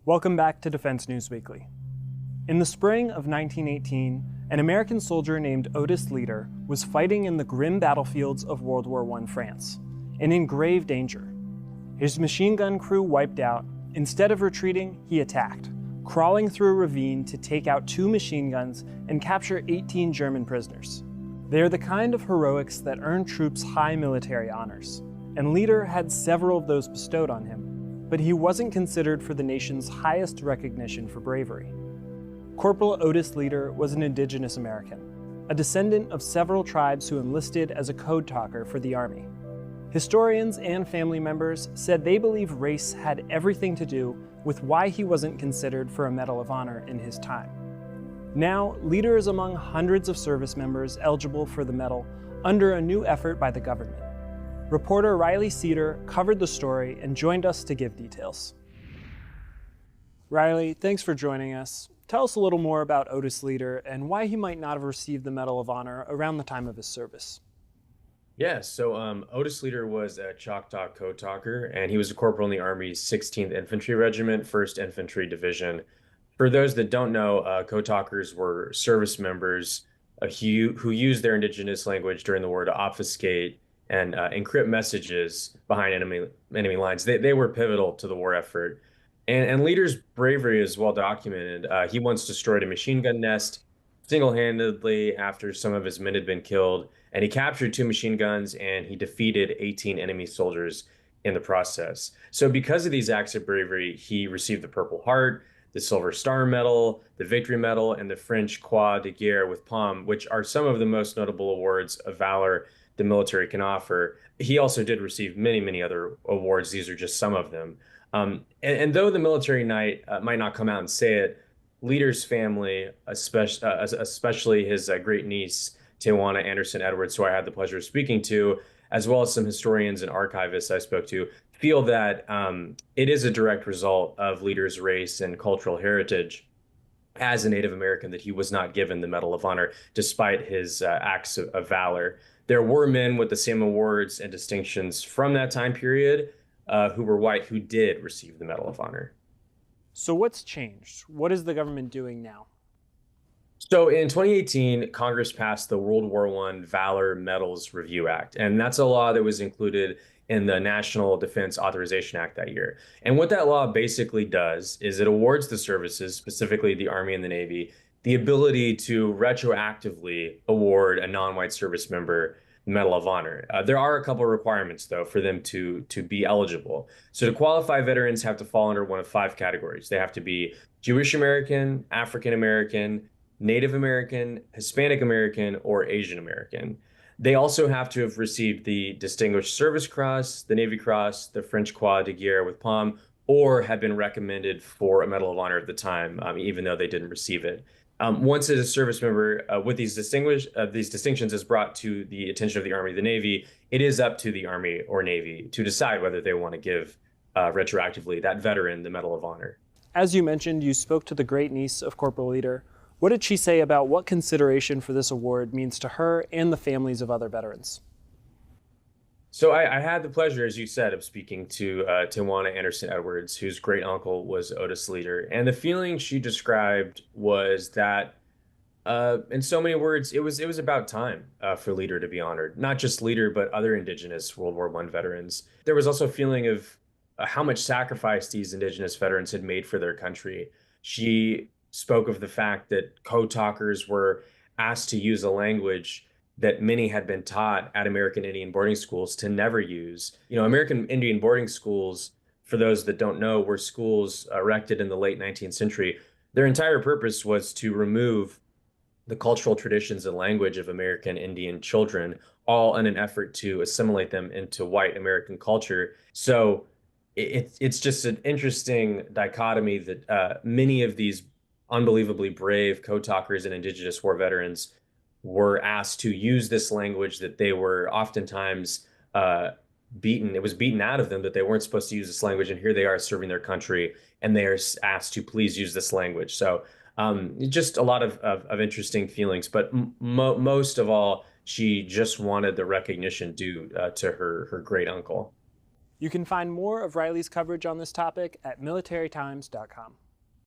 Welcome back to Defense News Weekly. In the spring of 1918, an American soldier named Otis Leader was fighting in the grim battlefields of World War I France, and in grave danger. His machine gun crew wiped out. Instead of retreating, he attacked, crawling through a ravine to take out 2 machine guns and capture 18 German prisoners. They are the kind of heroics that earn troops high military honors, and Leader had several of those bestowed on him. But he wasn't considered for the nation's highest recognition for bravery. Corporal Otis Leader was an Indigenous American, a descendant of several tribes who enlisted as a code talker for the Army. Historians and family members said they believe race had everything to do with why he wasn't considered for a Medal of Honor in his time. Now, Leader is among hundreds of service members eligible for the medal under a new effort by the government. Reporter Riley Cedar covered the story and joined us to give details. Riley, thanks for joining us. Tell us a little more about Otis Leader and why he might not have received the Medal of Honor around the time of his service. Yeah, so Otis Leader was a Choctaw code talker, and he was a corporal in the Army's 16th Infantry Regiment, 1st Infantry Division. For those that don't know, code talkers were service members who used their indigenous language during the war to obfuscate and encrypt messages behind enemy lines. They were pivotal to the war effort. And Leader's bravery is well documented. He once destroyed a machine gun nest single-handedly after some of his men had been killed, and he captured 2 machine guns and he defeated 18 enemy soldiers in the process. So because of these acts of bravery, he received the Purple Heart, the Silver Star Medal, the Victory Medal, and the French Croix de Guerre with Palm, which are some of the most notable awards of valor the military can offer. He also did receive many, many other awards. These are just some of them. And though the military knight might not come out and say it, Leader's family, especially his great niece, Tawana Anderson Edwards, who I had the pleasure of speaking to, as well as some historians and archivists I spoke to, feel that it is a direct result of Leader's race and cultural heritage as a Native American that he was not given the Medal of Honor, despite his acts of valor. There were men with the same awards and distinctions from that time period who were white who did receive the Medal of Honor. So what's changed? What is the government doing now? So in 2018, Congress passed the World War I Valor Medals Review Act, and that's a law that was included in the National Defense Authorization Act that year. And what that law basically does is it awards the services, specifically the Army and the Navy, the ability to retroactively award a non-white service member the Medal of Honor. There are a couple of requirements, though, for them to be eligible. So to qualify, veterans have to fall under one of 5 categories. They have to be Jewish American, African American, Native American, Hispanic American, or Asian American. They also have to have received the Distinguished Service Cross, the Navy Cross, the French Croix de Guerre with Palm, or have been recommended for a Medal of Honor at the time, even though they didn't receive it. Once a service member with these distinctions is brought to the attention of the Army or the Navy, it is up to the Army or Navy to decide whether they want to give retroactively that veteran the Medal of Honor. As you mentioned, you spoke to the great niece of Corporal Leader. What did she say about what consideration for this award means to her and the families of other veterans? So I had the pleasure, as you said, of speaking to Tawana Anderson Edwards, whose great uncle was Otis Leader. And the feeling she described was that, in so many words, it was about time for Leader to be honored. Not just Leader, but other Indigenous World War I veterans. There was also a feeling of how much sacrifice these Indigenous veterans had made for their country. She spoke of the fact that code talkers were asked to use a language that many had been taught at American Indian boarding schools to never use. You know, American Indian boarding schools, for those that don't know, were schools erected in the late 19th century. Their entire purpose was to remove the cultural traditions and language of American Indian children, all in an effort to assimilate them into white American culture. So it's just an interesting dichotomy that many of these unbelievably brave code talkers and Indigenous war veterans were asked to use this language that they were oftentimes beaten. It was beaten out of them that they weren't supposed to use this language. And here they are serving their country, and they are asked to please use this language. So just a lot of interesting feelings. But most of all, she just wanted the recognition due to her great uncle. You can find more of Riley's coverage on this topic at militarytimes.com.